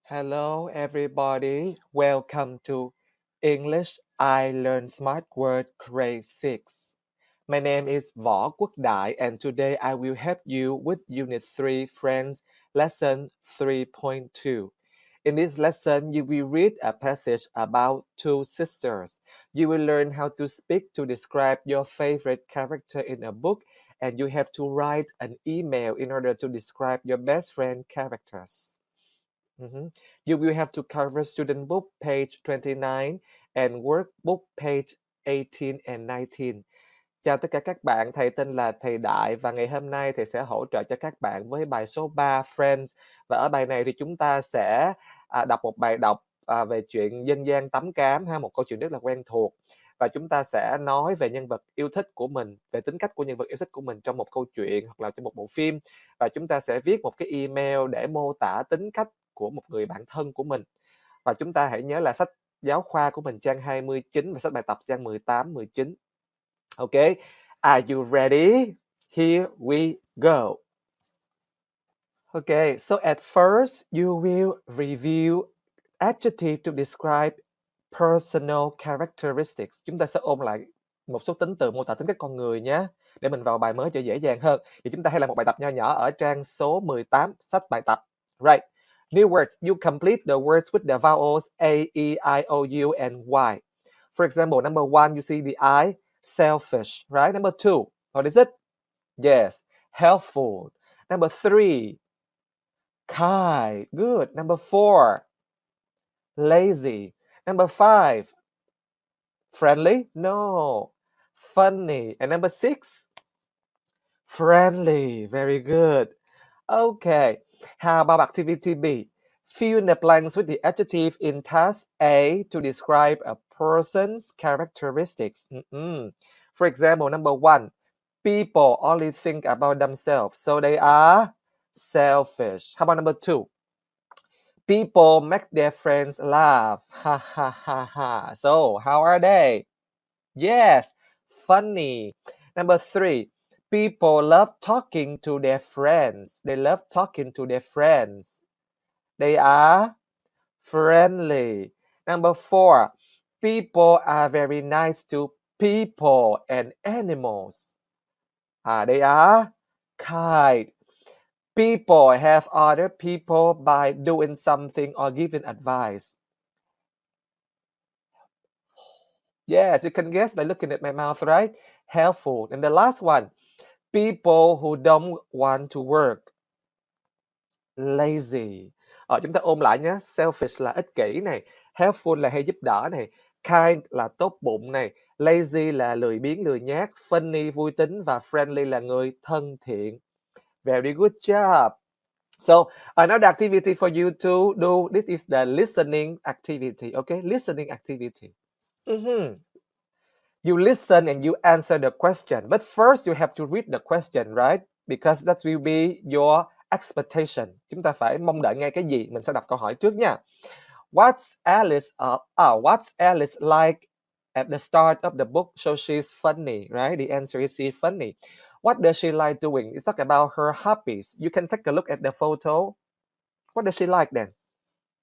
Hello, everybody. Welcome to English I Learn Smart Word Grade 6. My name is Võ Quốc Đại, and today I will help you with Unit 3 Friends, Lesson 3.2. In this lesson, you will read a passage about two sisters. You will learn how to speak to describe your favorite character in a book, and you have to write an email in order to describe your best friend characters. You will have to cover student book page 29 and workbook page 18 and 19. Chào tất cả các bạn, thầy tên là thầy Đại và ngày hôm nay thầy sẽ hỗ trợ cho các bạn với bài số 3 Friends. Và ở bài này thì chúng ta sẽ đọc một bài đọc về chuyện dân gian tắm cám, một câu chuyện rất là quen thuộc. Và chúng ta sẽ nói về nhân vật yêu thích của mình, về tính cách của nhân vật yêu thích của mình trong một câu chuyện hoặc là trong một bộ phim. Và chúng ta sẽ viết một cái email để mô tả tính cách của một người bạn thân của mình. Và chúng ta hãy nhớ là sách giáo khoa của mình trang 29 và sách bài tập trang 18, 19. Okay, are you ready? Here we go. Okay, so at first you will review adjective to describe personal characteristics. Chúng ta sẽ ôn lại một số tính từ mô tả tính cách con người nhé, để mình vào bài mới cho dễ dàng hơn. Thì chúng ta hãy làm một bài tập nho nhỏ ở trang số 18 sách bài tập. Right. New words. You complete the words with the vowels A, E, I, O, U, and Y. For example, number 1, you see the I, selfish, right? Number 2, what is it? Yes, helpful. Number 3, kind, good. Number 4, lazy. Number 5, friendly? No, funny. And number 6, friendly. Very good. Okay, how about activity B? Fill in the blanks with the adjective in task A to describe a person's characteristics. For example, number 1, people only think about themselves, so they are selfish. How about number 2? People make their friends laugh. Ha ha ha ha. So, how are they? Yes, funny. Number 3, people love talking to their friends. They love talking to their friends. They are friendly. Number 4, people are very nice to people and animals. They are kind. People help other people by doing something or giving advice. Yes, you can guess by looking at my mouth, right? Helpful. And the last one, people who don't want to work. Lazy. Chúng ta ôm lại nhé. Selfish là ích kỷ này, helpful là hay giúp đỡ này, kind là tốt bụng này, lazy là lười biếng lười nhác, funny vui tính và friendly là người thân thiện. Very good job. So another activity for you to do, this is the listening activity. Okay, listening activity. You listen and you answer the question, but first you have to read the question, right? Because that will be your expectation. Chúng ta phải mong đợi nghe cái gì, mình sẽ đọc câu hỏi trước nha. What's Alice like at the start of the book? So she's funny, right? The answer is she's funny. What does she like doing? It's talk about her hobbies. You can take a look at the photo. What does she like then?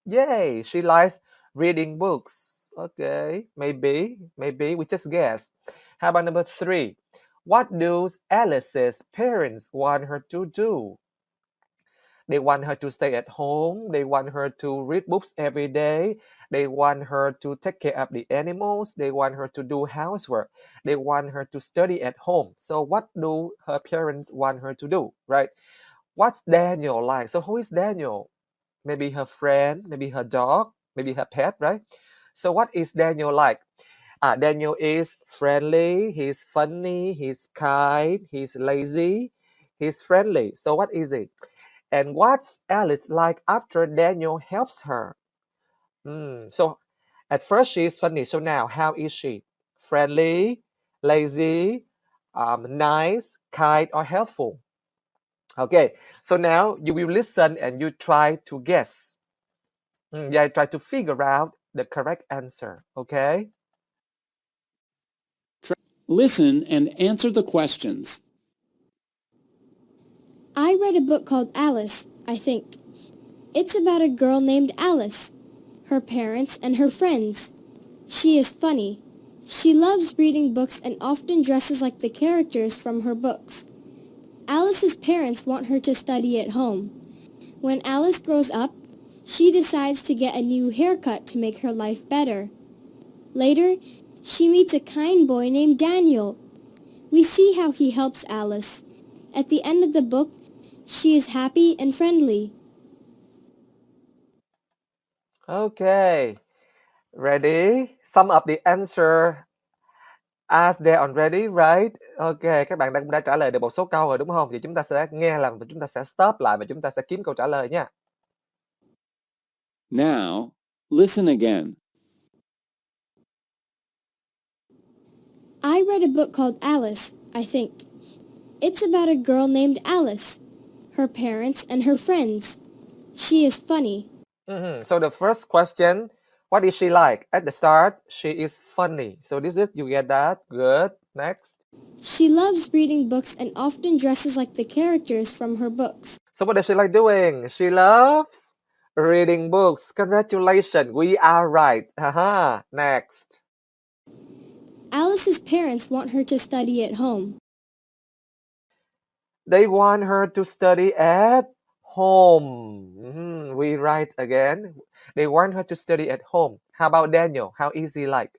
Yay, she likes reading books. Okay, maybe we just guess. How about number 3? What do Alice's parents want her to do? They want her to stay at home. They want her to read books every day. They want her to take care of the animals. They want her to do housework. They want her to study at home. So what do her parents want her to do, right? What's Daniel like? So who is Daniel? Maybe her friend, maybe her dog, maybe her pet, right? So what is Daniel like? Daniel is friendly, he's funny, he's kind, he's lazy, he's friendly. So what is it? And what's Alice like after Daniel helps her? So at first she is funny. So now how is she? Friendly, lazy, nice, kind, or helpful? Okay, so now you will listen and you try to guess. Try to figure out the correct answer. Okay? Listen and answer the questions. I read a book called Alice, I think. It's about a girl named Alice, her parents, and her friends. She is funny. She loves reading books and often dresses like the characters from her books. Alice's parents want her to study at home. When Alice grows up, she decides to get a new haircut to make her life better. Later, she meets a kind boy named Daniel. We see how he helps Alice. At the end of the book, she is happy and friendly. Okay, ready? Sum up the answer as they already, right? Ok, các bạn cũng đã trả lời được một số câu rồi đúng không? Thì chúng ta sẽ nghe làm và chúng ta sẽ stop lại và chúng ta sẽ kiếm câu trả lời nha. Now, listen again. I read a book called Alice, I think. It's about a girl named Alice, her parents, and her friends. She is funny. So the first question, what is she like? At the start, she is funny. So this is, you get that? Good. Next. She loves reading books and often dresses like the characters from her books. So what does she like doing? She loves reading books. Congratulations, we are right. Haha. Next. Alice's parents want her to study at home. They want her to study at home. We write again. They want her to study at home. How about Daniel? How is he like?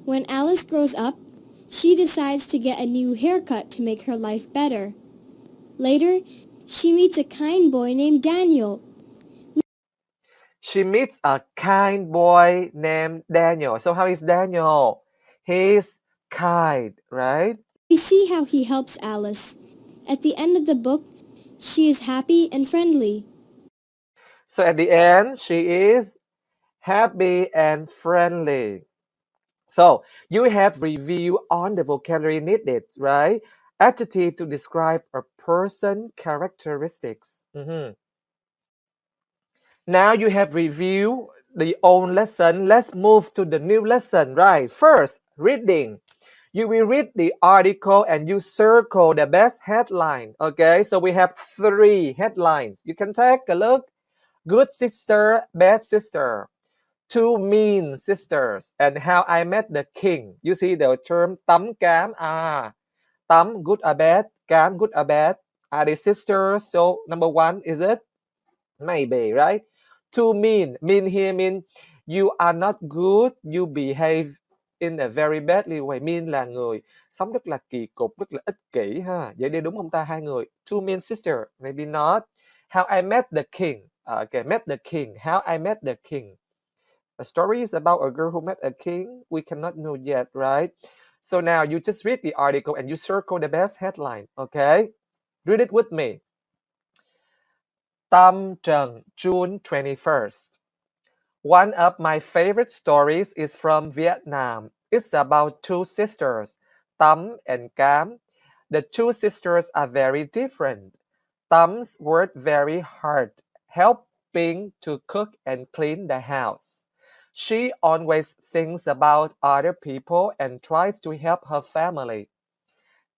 When Alice grows up, she decides to get a new haircut to make her life better. Later, she meets a kind boy named Daniel. She meets a kind boy named Daniel. So how is Daniel? He's kind, right? We see how he helps Alice. At the end of the book, she is happy and friendly. So at the end, she is happy and friendly. So you have review on the vocabulary needed, right? Adjective to describe a person characteristics. Now you have reviewed the old lesson. Let's move to the new lesson, right? First, reading. You will read the article and you circle the best headline. Okay, so we have 3 headlines. You can take a look. Good sister, bad sister. 2 mean sisters, and how I met the king. You see the term tấm cám. Tấm, good or bad, cám, good or bad. Are they sisters? So number 1, is it? Maybe, right? 2 mean. Mean here mean you are not good, you behave in a very badly way. Mean là người sống rất là kỳ cục, rất là ích kỷ ha. Vậy đi đúng không ta, 2 người? 2 mean sister, maybe not. How I met the king. Okay, met the king. How I met the king. The story is about a girl who met a king. We cannot know yet, right? So now you just read the article and you circle the best headline, okay? Read it with me. Tam Trần, June 21st. One of my favorite stories is from Vietnam. It's about 2 sisters, Tam and Cam. The 2 sisters are very different. Tam's worked very hard, helping to cook and clean the house. She always thinks about other people and tries to help her family.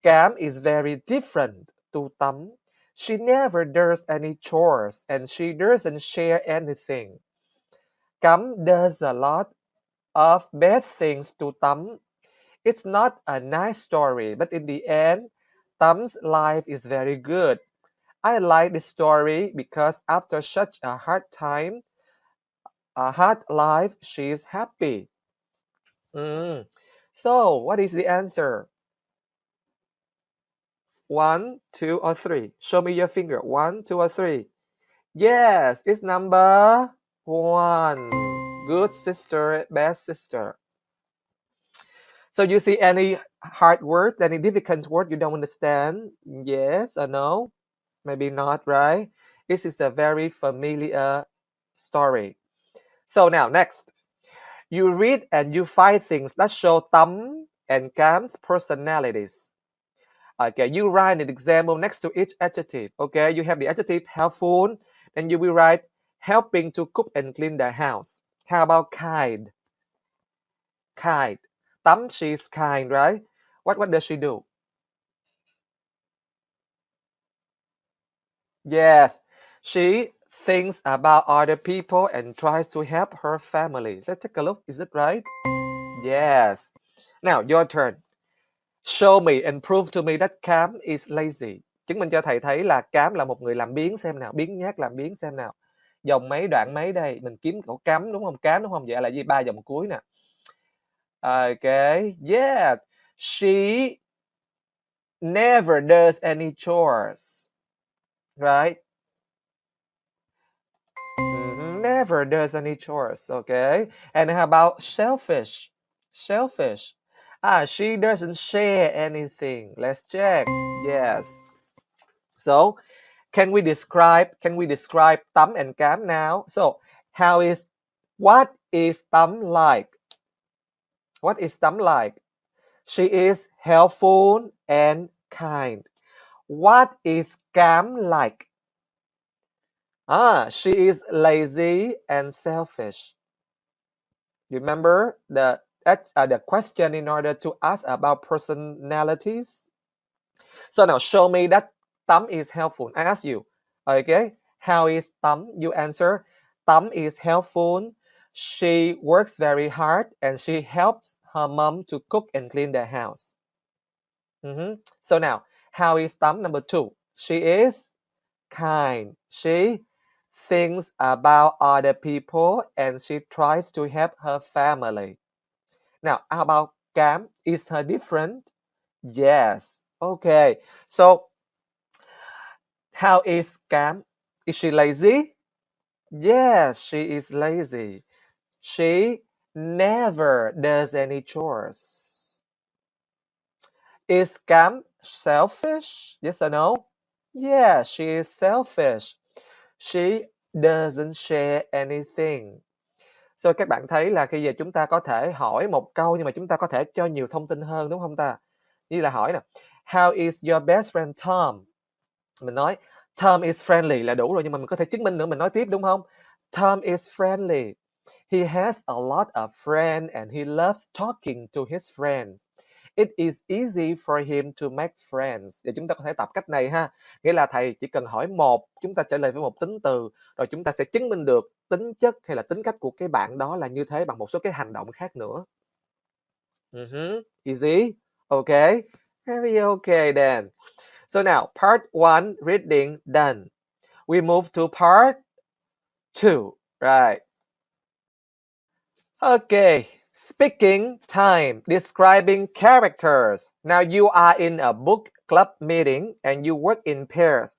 Cam is very different to Tam. She never does any chores and she doesn't share anything. Cam does a lot of bad things to Tam. It's not a nice story, but in the end, Tam's life is very good. I like this story because after such a hard time, a hard life, she is happy. So, what is the answer? 1, 2, or 3? Show me your finger. 1, 2, or 3? Yes, it's number 1. Good sister, bad sister. So you see any hard word, any difficult word you don't understand? Yes or no? Maybe not, right? This is a very familiar story. So now, next. You read and you find things that show Tam and Cam's personalities. Okay, you write an example next to each adjective. Okay, you have the adjective helpful, and you will write helping to cook and clean the house. How about kind? Kind. Tam, she's kind, right? What does she do? Yes, she thinks about other people and tries to help her family. Let's take a look. Is it right? Yes. Now, your turn. Show me and prove to me that Cam is lazy. Chứng minh cho thầy thấy là Cam là một người làm biếng xem nào. Biếng nhác làm biếng xem nào. Dòng mấy đoạn mấy đây? Mình kiếm cậu Cam đúng không? Cam đúng không? Vậy là gì? 3 dòng cuối nè. Okay. Yeah. She never does any chores. Right? Never does any chores. Okay. And how about selfish? Selfish. She doesn't share anything. Let's check. Yes. So, can we describe Tấm and Cam now? So, what is Tấm like? What is Tấm like? She is helpful and kind. What is Cam like? She is lazy and selfish. Remember the question in order to ask about personalities? So now show me that Tấm is helpful. I ask you, okay, how is Tấm? You answer, Tấm is helpful. She works very hard and she helps her mom to cook and clean the house. So now, how is Tấm? Number 2, she is kind. She thinks about other people and she tries to help her family. Now, how about Cam? Is her different? Yes. Okay. So, how is Cam? Is she lazy? Yes, she is lazy. She never does any chores. Is Cam selfish? Yes or no? Yes, she is selfish. She doesn't share anything. So các bạn thấy là khi giờ chúng ta có thể hỏi một câu nhưng mà chúng ta có thể cho nhiều thông tin hơn đúng không ta? Như là hỏi nè, how is your best friend Tom? Mình nói Tom is friendly là đủ rồi, nhưng mà mình có thể chứng minh nữa, mình nói tiếp đúng không? Tom is friendly. He has a lot of friends and he loves talking to his friends. It is easy for him to make friends. Và chúng ta có thể tập cách này ha. Nghĩa là thầy chỉ cần hỏi một, chúng ta trả lời với một tính từ, rồi chúng ta sẽ chứng minh được tính chất hay là tính cách của cái bạn đó là như thế bằng một số cái hành động khác nữa. Easy? Okay. Very okay then. So now, part 1, reading done. We move to part 2, right? Okay, speaking time, describing characters. Now you are in a book club meeting and you work in pairs.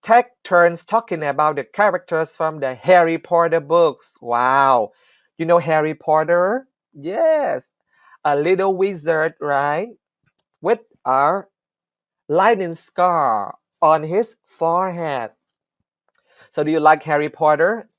Take turns talking about the characters from the Harry Potter books. Wow, you know Harry Potter? Yes, a little wizard, right? With a lightning scar on his forehead. So do you like Harry Potter?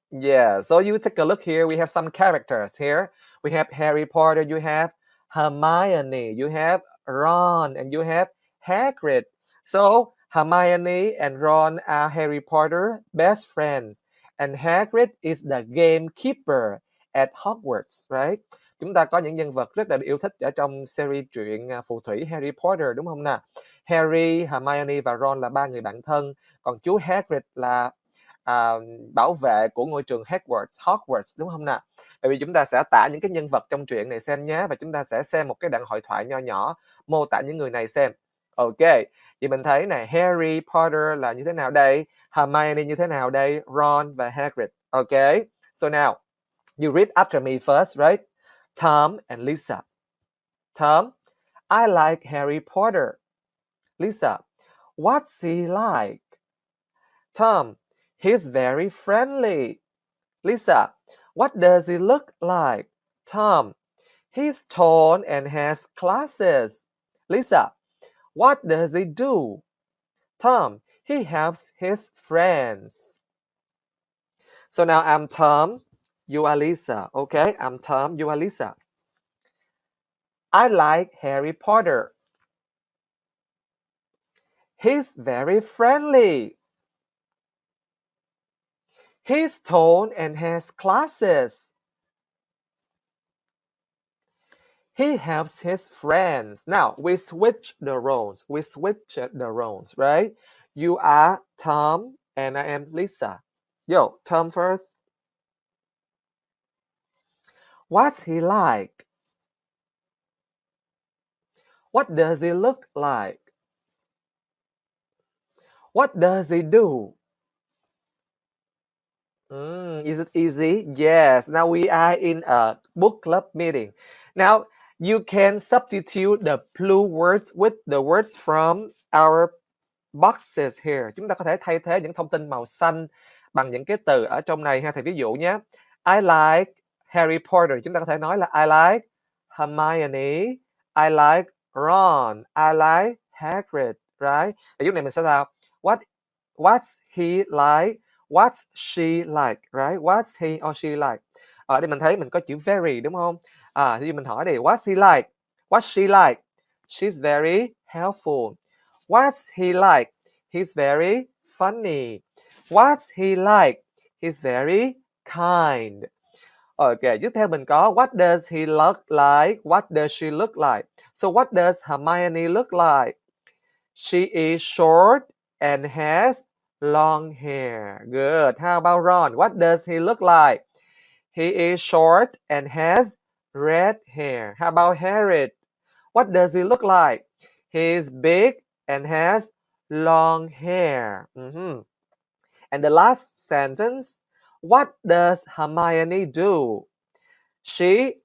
Yeah, so you take a look here. We have some characters here. We have Harry Potter, you have Hermione, you have Ron, and you have Hagrid. So Hermione and Ron are Harry Potter best friends. And Hagrid is the gamekeeper at Hogwarts, right? Chúng ta có những nhân vật rất là yêu thích ở trong series truyện phù thủy Harry Potter đúng không nào? Harry, Hermione và Ron là 3 người bạn thân. Còn chú Hagrid là bảo vệ của ngôi trường Hogwarts đúng không nào? Bởi vì chúng ta sẽ tả những cái nhân vật trong truyện này xem nhé, và chúng ta sẽ xem một cái đoạn hội thoại nho nhỏ mô tả những người này xem. Ok, thì mình thấy này, Harry Potter là như thế nào đây? Hermione như thế nào đây? Ron và Hagrid. Ok, so now you read after me first, right? Tom and Lisa. Tom, I like Harry Potter. Lisa, what's he like? Tom, he's very friendly. Lisa, what does he look like? Tom, he's tall and has glasses. Lisa, what does he do? Tom, he helps his friends. So now I'm Tom, you are Lisa. Okay, I'm Tom, you are Lisa. I like Harry Potter. He's very friendly. He's tall and has glasses. He helps his friends. Now, we switch the roles. Right? You are Tom and I am Lisa. Yo, Tom first. What's he like? What does he look like? What does he do? Is it easy? Yes. Now we are in a book club meeting. Now you can substitute the blue words with the words from our boxes here. Chúng ta có thể thay thế những thông tin màu xanh bằng những cái từ ở trong này ha. Thì ví dụ nhé. I like Harry Potter. Chúng ta có thể nói là I like Hermione. I like Ron. I like Hagrid. Right? Thì lúc này mình sẽ là what's he like? What's she like? Right? What's he or she like? Ở đây mình thấy mình có chữ very đúng không? Thì mình hỏi đi. What's he like? What's she like? She's very helpful. What's he like? He's very funny. What's he like? He's very kind. Ok, tiếp theo mình có what does he look like? What does she look like? So what does Hermione look like? She is short and has long hair. Good. How about Ron? What does he look like? He is short and has red hair. How about Harry? What does he look like? He is big and has long hair. And the last sentence, what does Hermione do? She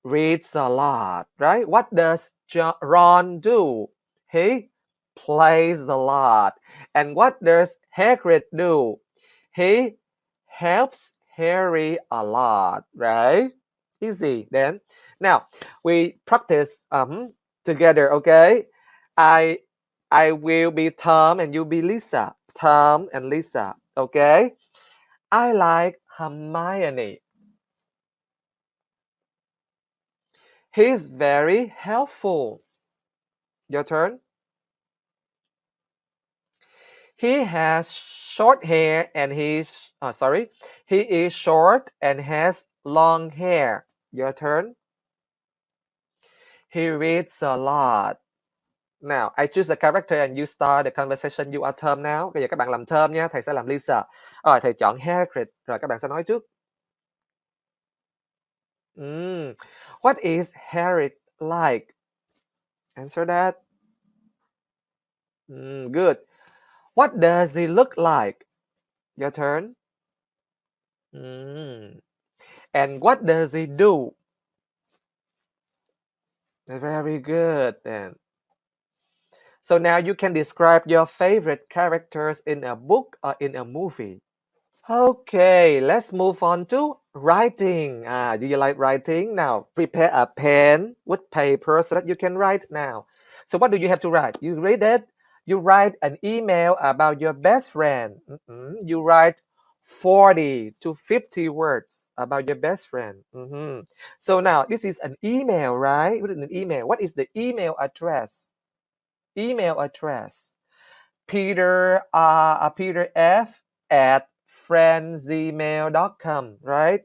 reads a lot, right? What does Ron do? He plays a lot. And what does Hagrid do? He helps Harry a lot, right? Easy then. Now we practice together, okay? I will be Tom and you be Lisa. Tom and Lisa, okay? I like Hermione. He's very helpful. Your turn. He has short hair and he is short and has long hair. Your turn. He reads a lot. Now, I choose a character and you start the conversation. You are Tom now. Bây giờ các bạn làm Tom nha, thầy sẽ làm Lisa. Rồi, thầy chọn Hagrid. Rồi các bạn sẽ nói trước. What is Harry like? Answer that. Good. What does he look like? Your turn. And what does he do? Very good then. So now you can describe your favorite characters in a book or in a movie. Okay, let's move on to writing. Do you like writing? Now, prepare a pen with paper so that you can write now. So what do you have to write? You read it. You write an email about your best friend. You write 40 to 50 words about your best friend. So now, this is an email, right? What is an email? What is the email address? Email address. Peter F at friendsemail.com, right?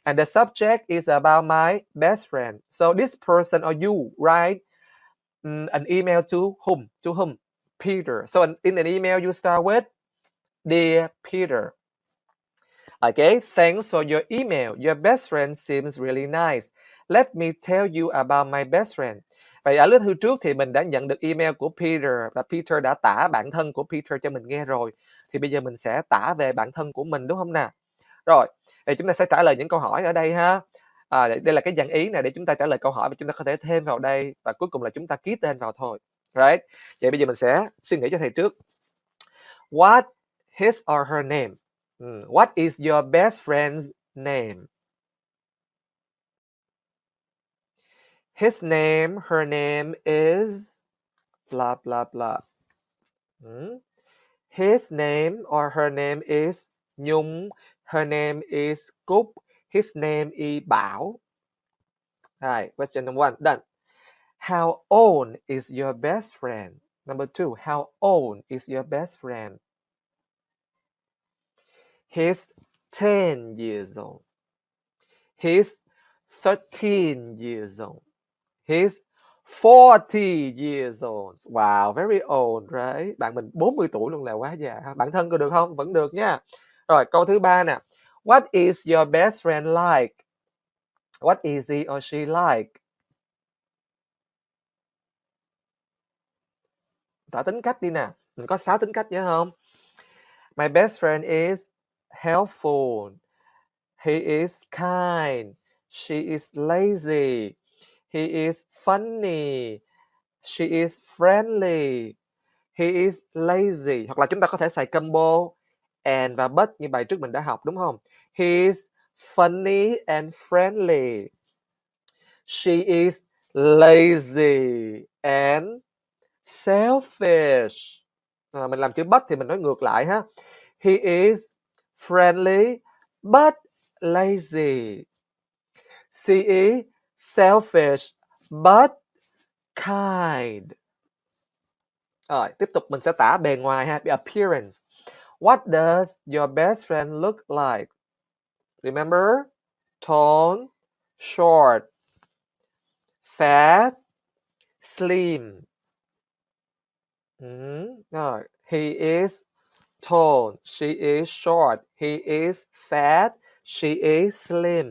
And the subject is about my best friend. So this person or you write an email to whom? To whom? Peter. So in an email you start with Dear Peter. Okay, thanks for your email. Your best friend seems really nice. Let me tell you about my best friend. Vậy ở lớp thư trước thì mình đã nhận được email của Peter và Peter đã tả bản thân của Peter cho mình nghe rồi. Thì bây giờ mình sẽ tả về bản thân của mình đúng không nào? Rồi, thì chúng ta sẽ trả lời những câu hỏi ở đây ha. Đây là cái dàn ý này để chúng ta trả lời câu hỏi và chúng ta có thể thêm vào đây và cuối cùng là chúng ta ký tên vào thôi. Right? Vậy bây giờ mình sẽ suy nghĩ cho thầy trước. What his or her name? What is your best friend's name? His name, her name is blah blah blah. His name or her name is Nhung. Her name is Cúc. His name is Bảo. Right, question number 1, done. How old is your best friend? Number 2, how old is your best friend? He's 10 years old. He's 13 years old. He's 40 years old. Wow, very old, right? Bạn mình 40 tuổi luôn là quá già. Bạn thân có được không? Vẫn được nha. Rồi, câu thứ 3 nè. What is your best friend like? What is he or she like? Tả tính cách đi nè. Mình có 6 tính cách nhớ không? My best friend is helpful. He is kind. She is lazy. He is funny. She is friendly. He is lazy. Hoặc là chúng ta có thể xài combo and và but như bài trước mình đã học đúng không? He is funny and friendly. She is lazy and selfish. Mình làm chữ but thì mình nói ngược lại ha. He is friendly but lazy. She is selfish but kind. Rồi, tiếp tục mình sẽ tả bề ngoài ha, the appearance. What does your best friend look like? Remember? Tall, short, fat, slim. Rồi, he is tall, she is short, he is fat, she is slim.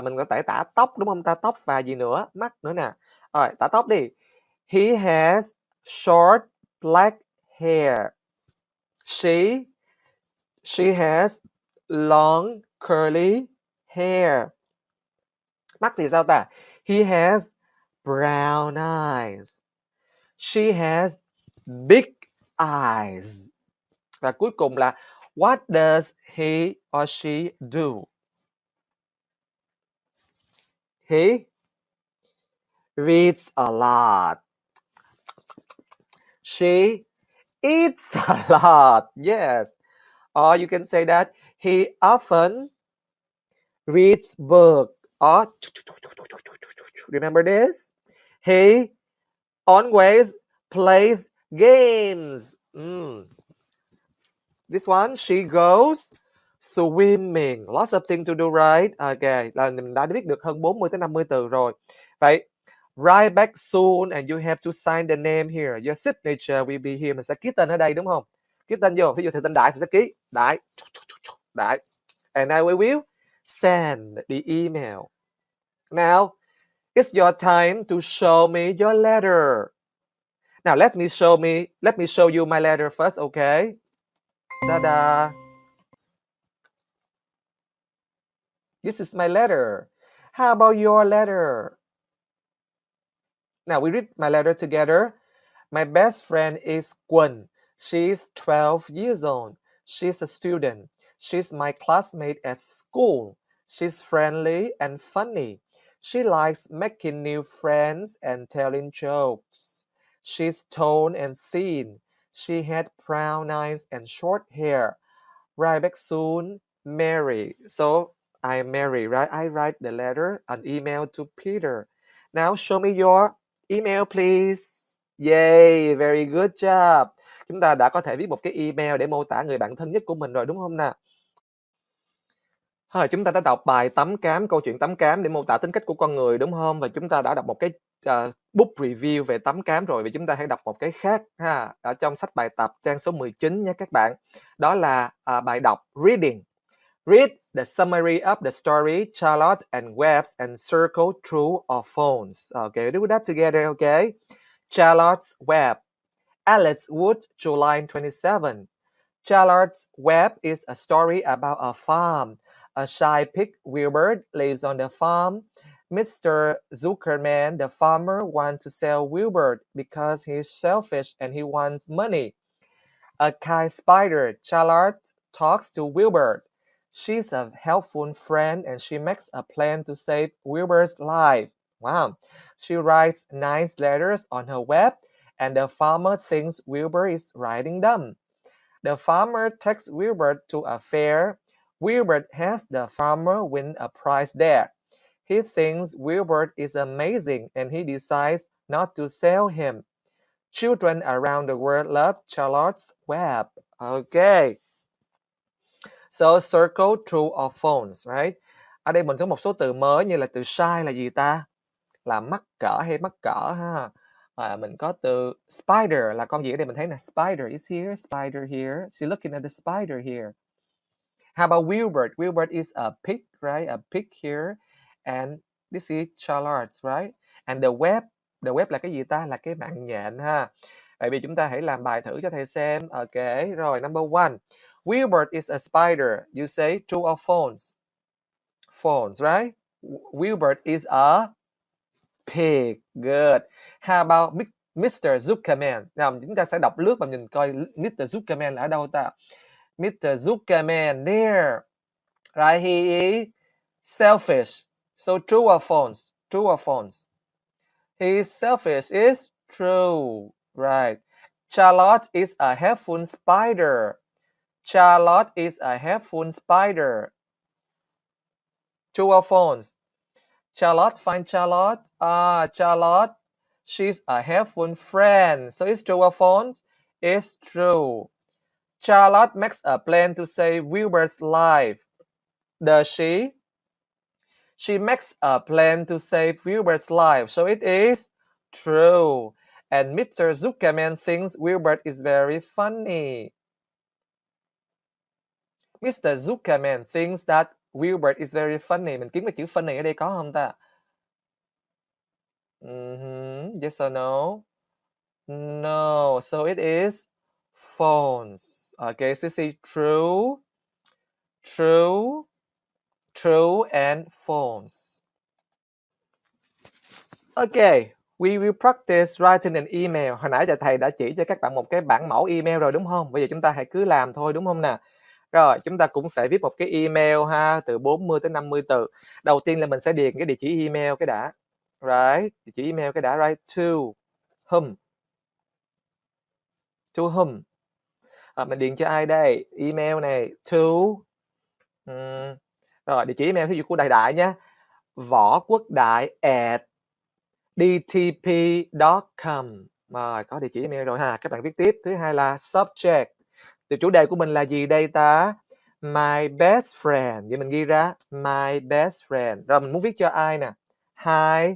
Mình có thể tả tóc đúng không ta? Tóc và gì nữa? Mắt nữa nè. Rồi, tả tóc đi. He has short black hair. She has long curly hair. Mắt thì sao ta? He has brown eyes. She has big eyes. Và cuối cùng là what does he or she do? He reads a lot. She eats a lot. Yes. Or you can say that he often reads books. Or remember this? He always plays games. This one, she goes swimming. Lots of things to do, right? Okay, là mình đã biết được hơn 40 tới 50 từ rồi. Vậy, write back soon and you have to sign the name here. Your signature will be here. Mình sẽ ký tên ở đây đúng không? Ký tên vô. Ví dụ thì tên Đại thì sẽ ký Đại. Đại. And I will send the email. Now, it's your time to show me your letter. Now, let me show you my letter first, okay? Ta-da! This is my letter. How about your letter? Now, we read my letter together. My best friend is Quân. She's 12 years old. She's a student. She's my classmate at school. She's friendly and funny. She likes making new friends and telling jokes. She's tall and thin. She had brown eyes and short hair. Write back soon, Mary. So I'm Mary, right? I write the letter, an email to Peter. Now show me your email, please. Yay, very good job. Chúng ta đã có thể viết một cái email để mô tả người bạn thân nhất của mình rồi đúng không nào? Chúng ta đã đọc bài Tắm Cám, câu chuyện Tắm Cám để mô tả tính cách của con người đúng không? Và chúng ta đã đọc một cái book review về Tắm Cám rồi. Và chúng ta hãy đọc một cái khác ha, ở trong sách bài tập trang số 19 nhé các bạn. Đó là bài đọc Reading. Read the summary of the story Charlotte and Webb's and circle true or false. Okay, do that together, okay? Charlotte's Web. Alex Wood, July 27. Charlotte's Web is a story about a farm. A shy pig, Wilbur, lives on the farm. Mr. Zuckerman, the farmer, wants to sell Wilbur because he's selfish and he wants money. A kind spider, Charlotte, talks to Wilbur. She's a helpful friend and she makes a plan to save Wilbur's life. Wow. She writes nice letters on her web and the farmer thinks Wilbur is writing them. The farmer takes Wilbur to a fair. Wilbur has the farmer win a prize there. He thinks Wilbur is amazing and he decides not to sell him. Children around the world love Charlotte's Web. Okay. So circle true or false, right? Ở đây mình có một số từ mới như là từ shy là gì ta? Là mắc cỡ hay mắc cỡ ha. Mình có từ spider là con gì ở đây mình thấy nè. Spider is here, spider here. She's looking at the spider here. How about Wilbert? Wilbert is a pig, right? A pig here. And this is Charlotte, right? And the web là cái gì ta? Là cái mạng nhện ha. Vậy vì chúng ta hãy làm bài thử cho thầy xem. Ok, rồi number 1. Wilbert is a spider. You say true or false? False, right? Wilbert is a pig. Good. How about Mr. Zuckerman? Nào, chúng ta sẽ đọc lướt và nhìn coi Mr. Zuckerman là ở đâu ta? Mr. Zuckerman, there. Right, he is selfish. So true or false? True or false? He is selfish is true. Right. Charlotte is a helpful spider. Charlotte is a helpful spider. True or false? Charlotte, find Charlotte. Charlotte, she's a helpful friend. So it's true or false? It's true. Charlotte makes a plan to save Wilbur's life. Does she? She makes a plan to save Wilbur's life. So it is true. And Mr. Zuckerman thinks Wilbur is very funny. Mr. Zuckerman thinks that Wilbur is very funny. Mình kiếm cái chữ funny ở đây có không ta? Yes or no? No. So it is false. Okay, Sissy, true, true, true, and false. Okay, we will practice writing an email. Hồi nãy giờ thầy đã chỉ cho các bạn một cái bản mẫu email rồi đúng không? Bây giờ chúng ta hãy cứ làm thôi đúng không nè? Rồi, chúng ta cũng phải viết một cái email ha, từ 40 tới 50 từ. Đầu tiên là mình sẽ điền cái địa chỉ email cái đã. Right, địa chỉ email cái đã, right, to whom. To whom. Mình điền cho ai đây? Email này, to. Rồi, địa chỉ email ví dụ của Đại Đại nhé. Võ Quốc Đại at dtp.com. Rồi, có địa chỉ email rồi ha. Các bạn viết tiếp. Thứ hai là subject. Thì chủ đề của mình là gì đây ta? My best friend. Vậy mình ghi ra my best friend. Rồi mình muốn viết cho ai nè? Hi.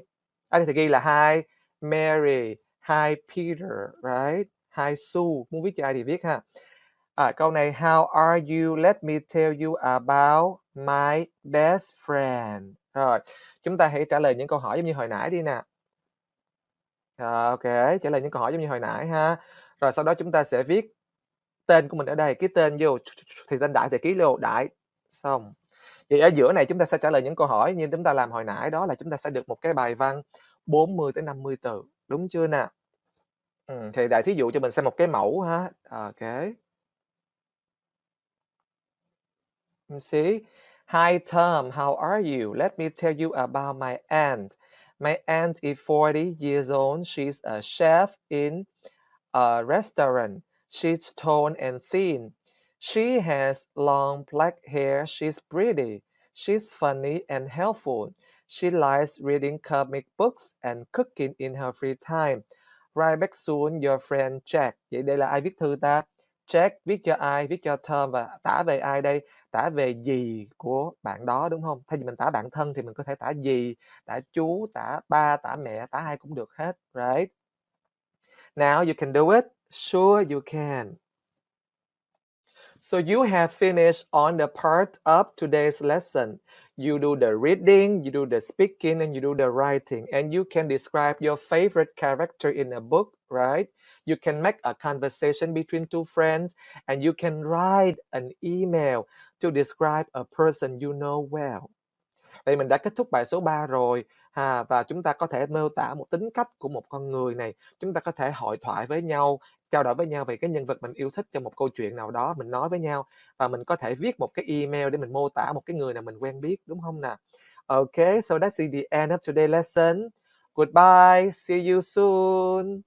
Ở đây thì ghi là hi Mary, hi Peter, right? Hi Sue. Muốn viết cho ai thì viết ha. Câu này, how are you? Let me tell you about my best friend. Rồi, chúng ta hãy trả lời những câu hỏi giống như hồi nãy đi nè. Ok, trả lời những câu hỏi giống như hồi nãy ha. Rồi sau đó chúng ta sẽ viết tên của mình ở đây, ký tên vô, thì tên Đại thì ký vô Đại. Xong. Vậy ở giữa này chúng ta sẽ trả lời những câu hỏi như chúng ta làm hồi nãy, đó là chúng ta sẽ được một cái bài văn 40 tới 50 từ. Đúng chưa nè? Thì Đại thí dụ cho mình xem một cái mẫu ha. Ok. See? Hi Tom, how are you? Let me tell you about my aunt. My aunt is 40 years old. She's a chef in a restaurant. She's tall and thin. She has long black hair. She's pretty. She's funny and helpful. She likes reading comic books and cooking in her free time. Write back soon, your friend Jack. Vậy đây là ai viết thư ta? Jack viết cho ai? Viết cho Tom và tả về ai đây? Tả về dì của bạn đó đúng không? Thay vì mình tả bạn thân thì mình có thể tả dì, tả chú, tả ba, tả mẹ, tả ai cũng được hết, right? Now you can do it. Sure you can. So you have finished on the part of today's lesson. You do the reading, you do the speaking, and you do the writing. And you can describe your favorite character in a book, right? You can make a conversation between two friends, and you can write an email to describe a person you know well. Vậy mình đã kết thúc bài số 3 rồi và chúng ta có thể mô tả một tính cách của một con người này. Chúng ta có thể hội thoại với nhau, trao đổi với nhau về cái nhân vật mình yêu thích trong một câu chuyện nào đó, mình nói với nhau và mình có thể viết một cái email để mình mô tả một cái người nào mình quen biết, đúng không nào? Okay, so that's the end of today's lesson. Goodbye, see you soon.